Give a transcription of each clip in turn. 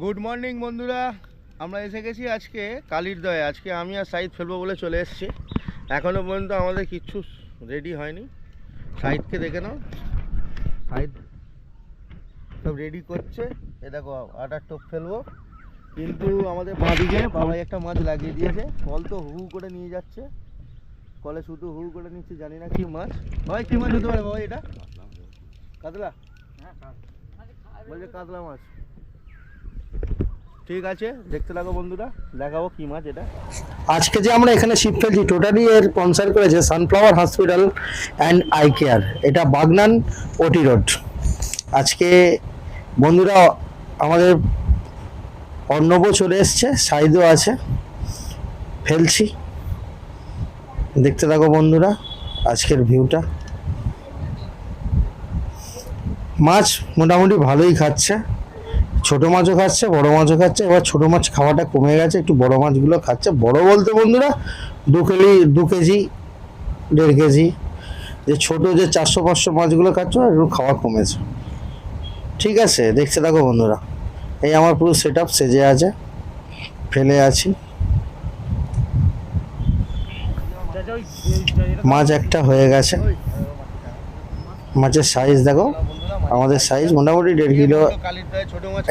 Good morning বন্ধুরা, আমরা এসে গেছি আজকে কালির দয়ে। আজকে আমি আর সাইদ ফেলবো বলে চলে এসেছি। এখনও পর্যন্ত আমাদের কিচ্ছু রেডি হয়নি। সাইদকে দেখে নাও, সাইদ সব রেডি করছে। এ দেখো আটার টোপ ফেলবো, কিন্তু আমাদের বাঁদিকে বাবাই একটা মাছ লাগিয়ে দিয়েছে। কল তো হু করে নিয়ে যাচ্ছে, কলে শুধু হু করে নিচ্ছে, জানি না কি মাছ। ভাই কি মাছ হতে পারে বাবা? এটা কাতলা, বলছে কাতলা মাছ। ঠিক আছে, দেখতে লাগো বন্ধুরা, দেখাবো কি মাছ এটা। আজকে যে আমরা এখানে শিপ ফেলছি টোটালি এর স্পন্সর করেছে sunflower hospital and eye care, এটা বাগনান ওটি রোড। আজকে বন্ধুরা আমাদের অর্ণব চলে এসছে, সাইদও আছে, ফেলছি। দেখতে থাকো বন্ধুরা আজকের ভিউটা। মাছ মোটামুটি ভালোই খাচ্ছে, ছোট মাছও খাচ্ছে, বড় মাছও খাচ্ছে। এবার ছোট মাছ খাওয়াটা কমে গেছে, একটু বড় মাছগুলো খাচ্ছে। বড় বলতে বন্ধুরা 2 কেজি 1.5 কেজি, যে ছোট যে 400-500 মাছগুলো খাচ্ছে একটু খাওয়া কমেছে। ঠিক আছে, দেখতে থাকো বন্ধুরা। এই আমার পুরো সেট আপ সেজে আছে, ফেলে আছি। মাছ একটা হয়ে গেছে। মাছের সাইজ দেখো, আমাদের সাইজ মোটামুটি 1.5 কিলো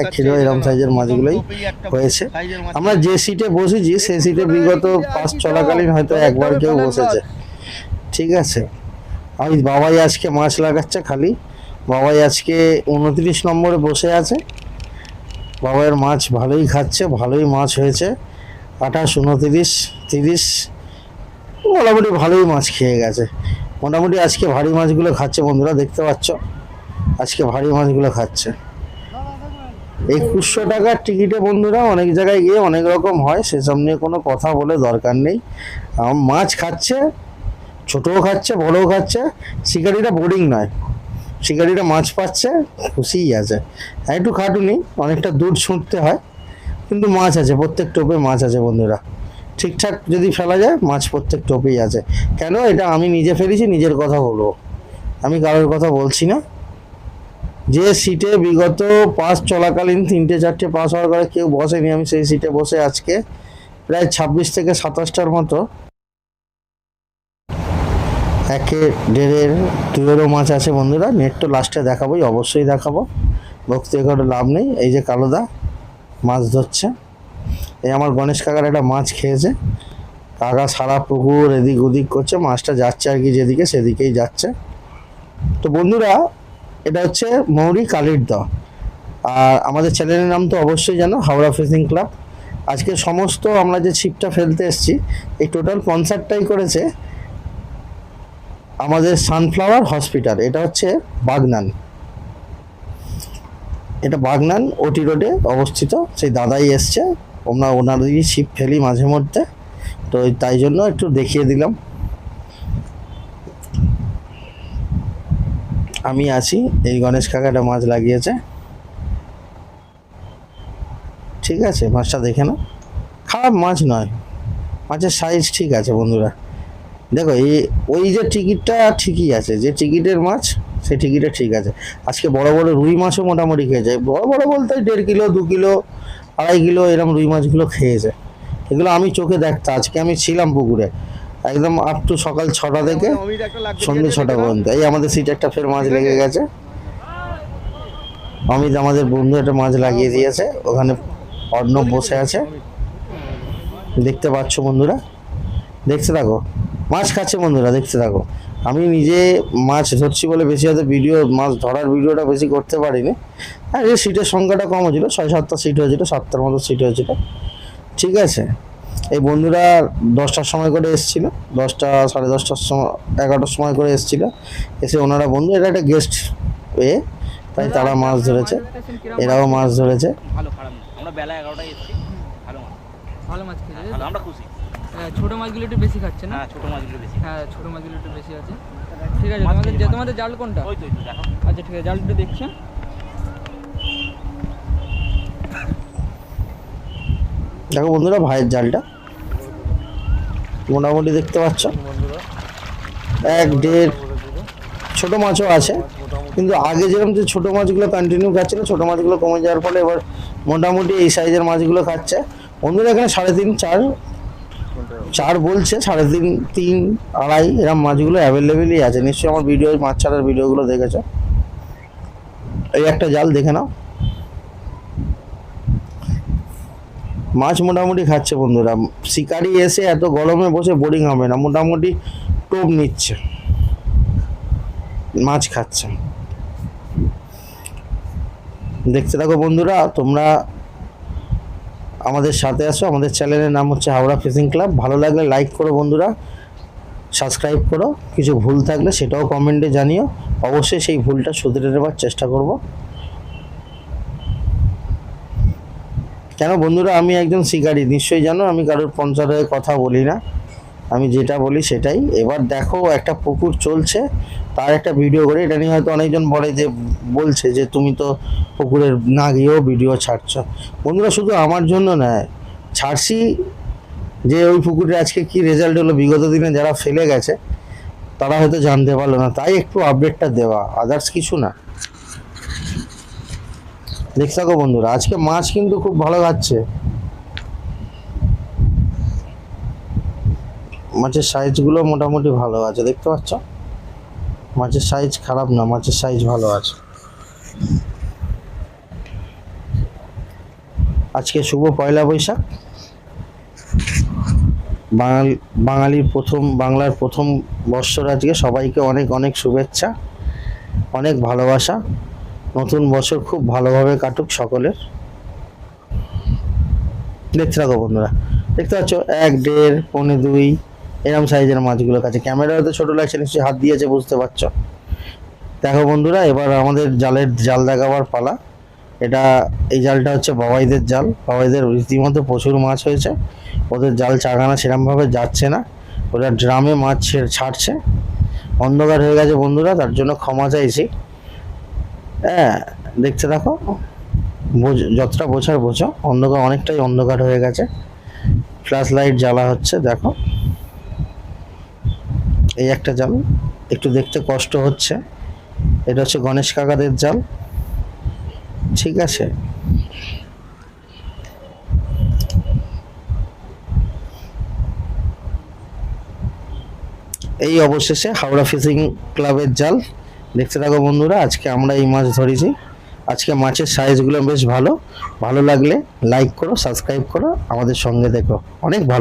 1 কিলো এরকম সাইজের মাছগুলোই হয়েছে। আমরা যে সিটে বসেছি সেই সিটে বিগত পাস চলাকালীন হয়তো একবার কেউ বসেছে। ঠিক আছে, আমি বাবাই আজকে মাছ লাগাচ্ছে খালি। বাবাই আজকে 29 নম্বরে বসে আছে। বাবাইয়ের মাছ ভালোই খাচ্ছে, ভালোই মাছ হয়েছে। 28, 29, 30 মোটামুটি ভালোই মাছ খেয়ে গেছে। মোটামুটি আজকে ভারী মাছগুলো খাচ্ছে বন্ধুরা, দেখতে পাচ্ছ আজকে ভারী মাছগুলো খাচ্ছে। 2100 টাকার টিকিটে বন্ধুরা অনেক জায়গায় গিয়ে অনেক রকম হয়, সেসব নিয়ে কোনো কথা বলে দরকার নেই। মাছ খাচ্ছে, ছোটও খাচ্ছে, বড়ও খাচ্ছে। শিকারিটা বোরিং নয়, শিকারিটা মাছ পাচ্ছে, খুশিই আছে। একটু খাটুনি, অনেকটা দূর ছুটতে হয়, কিন্তু মাছ আছে, প্রত্যেক টোপে মাছ আছে বন্ধুরা। ঠিকঠাক যদি ফেলা যায় মাছ প্রত্যেক টোপেই আছে। কেন এটা আমি নিজে ফেলেছি, নিজের কথা বলবো, আমি কারোর কথা বলছি না। যে সিটে বিগত পাস চলাকালীন 3-4টে পাস হওয়ার পরে কেউ বসেনি, আমি সেই সিটে বসে আজকে প্রায় 26 থেকে 27টার মতো 1-1.5 2-এরও মাছ আছে বন্ধুরা। নেট তো লাস্টে দেখাবোই, অবশ্যই দেখাবো, ভক্তি করে লাভ নেই। এই যে কালোদা মাছ ধরছে, এই আমার গণেশ কাকার একটা মাছ খেয়েছে। কাকা সারা পুকুর এদিক ওদিক করছে, মাছটা যাচ্ছে আর কি যেদিকে সেদিকেই যাচ্ছে। তো বন্ধুরা এটা হচ্ছে মৌরি কালির দহ। আর আমাদের চ্যানেলের নাম তো অবশ্যই জানো, হাওড়া ফিশিং ক্লাব। আজকে সমস্ত আমরা যে ছিপটা ফেলতে এসেছি এই টোটাল স্পন্সরটাই করেছে আমাদের সানফ্লাওয়ার হসপিটাল। এটা হচ্ছে বাগনান, এটা বাগনান ওটি রোডে অবস্থিত। সেই দাদাই এসছে, ওনারই ছিপ ফেলি মাঝে মধ্যে, তো তাই জন্য একটু দেখিয়ে দিলাম। আমি আছি, এই গণেশ কাকাটা মাছ লাগিয়েছে। ঠিক আছে, মাছটা দেখে নাও, খারাপ মাছ নয়, মাছের সাইজ ঠিক আছে বন্ধুরা। দেখো ওই যে টিকিটটা ঠিকই আছে, যে টিকিটের মাছ সেই টিকিটে ঠিক আছে। আজকে বড় বড় রুই মাছও মোটামুটি খেয়েছে। বড় বড় বলতে 1.5 কিলো 2 কিলো 2.5 কিলো এরকম রুই মাছগুলো খেয়েছে। এগুলো আমি চোখে দেখতাম, আজকে আমি ছিলাম পুকুরে একদম আপ টু সকাল 6টা থেকে সন্ধ্যে 6টা পর্যন্ত। এই আমাদের সিটে একটা ফের মাছ লেগে গেছে। অমিত আমাদের বন্ধু একটা মাছ লাগিয়ে দিয়েছে, ওখানে অর্ণব বসে আছে, দেখতে পাচ্ছ বন্ধুরা। দেখতে থাকো, মাছ খাচ্ছে বন্ধুরা, দেখতে থাকো। আমি নিজে মাছ ধরছি বলে বেশি হয়তো ভিডিও, মাছ ধরার ভিডিওটা বেশি করতে পারিনি। আর এই সিটের সংখ্যাটা কম হয়েছিল, 6-7টা সিট হয়েছিল, 7টার মতো সিট হয়েছিল। ঠিক আছে, এই বন্ধুরা 10টার সময় করে এসেছিলো, 10টা 10:30টার সময় 11টার সময় করে এসেছিলো। এসে ওনারা বন্ধু, এটা একটা গেস্ট তাই তারা মাছ ধরেছে, এরাও মাছ ধরেছে। আমরা বেলা 11টায় এসেছি, ভালো মাছ খেয়েছে, আমরা খুশি। ছোট মাছগুলো একটু বেশি খাচ্ছে না? হ্যাঁ, ছোট মাছগুলো বেশি। হ্যাঁ, ছোট মাছগুলো একটু বেশি আছে। ঠিক আছে, তোমাদের জাল কোনটা? ওই তো দেখো। আচ্ছা ঠিক আছে, জালটা দেখছেন। দেখো বন্ধুরা ভাইয়ের জালটা মোটামুটি দেখতে পাচ্ছ, 1-1.5 ছোট মাছও আছে, কিন্তু আগে যেরকম যে ছোট মাছগুলো কন্টিনিউ খাচ্ছিল, ছোট মাছগুলো কমে যাওয়ার ফলে এবার মোটামুটি এই সাইজের মাছগুলো খাচ্ছে বন্ধুরা। এখানে 3.5 4 বলছে, 3.5 3 2.5 এরকম মাছগুলো অ্যাভেলেবেলই আছে। নিশ্চয়ই আমার ভিডিও, মাছ ছাড়ার ভিডিওগুলো দেখেছো। এই একটা জাল দেখে নাও, মাছ মোটামুটি খাচ্ছে বন্ধুরা। শিকারি এসে এত গরমে বসে বোরিং হবে না, মোটামুটি টোপ নিচ্ছে, মাছ খাচ্ছে। দেখতে থাকো বন্ধুরা, তোমরা আমাদের সাথে আসো। আমাদের চ্যানেলের নাম হচ্ছে হাওড়া ফিশিং ক্লাব। ভালো লাগলে লাইক করো বন্ধুরা, সাবস্ক্রাইব করো। কিছু ভুল থাকলে সেটাও কমেন্টে জানিও, অবশ্যই সেই ভুলটা শুধরে নেবার চেষ্টা করব। কেন বন্ধুরা, আমি একজন শিকারী, নিশ্চয়ই জানো আমি কারোর পঞ্চার হয়ে কথা বলি না, আমি যেটা বলি সেটাই। এবার দেখো একটা পুকুর চলছে, তার একটা ভিডিও করে, এটা নিয়ে হয়তো অনেকজন বলে যে বলছে যে তুমি তো পুকুরের না গিয়েও ভিডিও ছাড়ছ। বন্ধুরা শুধু আমার জন্য নয়, ছাড়ছি যে ওই পুকুরে আজকে কি রেজাল্ট হলো, বিগত দিনে যারা ফেলে গেছে তারা হয়তো জানতে পারলো না, তাই একটু আপডেটটা দেওয়া, আদার্স কিছু না। দেখতে থাকো বন্ধুরা, আজকে মাছ কিন্তু খুব ভালো খাচ্ছে। মাছের সাইজগুলো মোটামুটি ভালো আছে, দেখতে পাচ্ছ, মাছের সাইজ খারাপ না, মাছের সাইজ ভালো আছে। আজকে শুভ পয়লা বৈশাখ, বাংলার প্রথম বৎসর আজকে। সবাইকে অনেক অনেক শুভেচ্ছা, অনেক ভালোবাসা। নতুন বছর খুব ভালোভাবে কাটুক সকলের। দেখতে থাকো বন্ধুরা, দেখতে পাচ্ছ 1, 1.5, 1.25 এরকম সাইজের মাছগুলো কাছে। ক্যামেরা হয়তো ছোটো লাগছে, নিশ্চয়ই হাত দিয়েছে, বুঝতে পারছো। দেখো বন্ধুরা, এবার আমাদের জাল দেখাবার পালা। এই জালটা হচ্ছে বাবাইদের জাল। বাবাইদের রীতিমতো প্রচুর মাছ হয়েছে, ওদের জাল চাগানা সেরকমভাবে যাচ্ছে না, ওরা ড্রামে মাছ ছাড়ছে। অন্ধকার হয়ে গেছে বন্ধুরা, তার জন্য ক্ষমা চাইছি। হ্যাঁ, দেখতে থাকো, যতটা বোঝার বোঝো। অনেকটাই অন্ধকার হয়ে গেছে, ফ্ল্যাশ লাইট জ্বালা হচ্ছে। দেখো এই একটা জাল, একটু দেখতে কষ্ট হচ্ছে। এটা হচ্ছে গণেশ কাকাদের জাল, ঠিক আছে। এই অবশেষে হাওড়া ফিশিং ক্লাবের জাল। দেখতে থাকো বন্ধুরা, আজকে আমরা এই মাছ ধরেছি। আজকে মাছের সাইজগুলো বেশ ভালো। ভালো লাগলে লাইক করো, সাবস্ক্রাইব করো, আমাদের সঙ্গে দেখো, অনেক ভালো।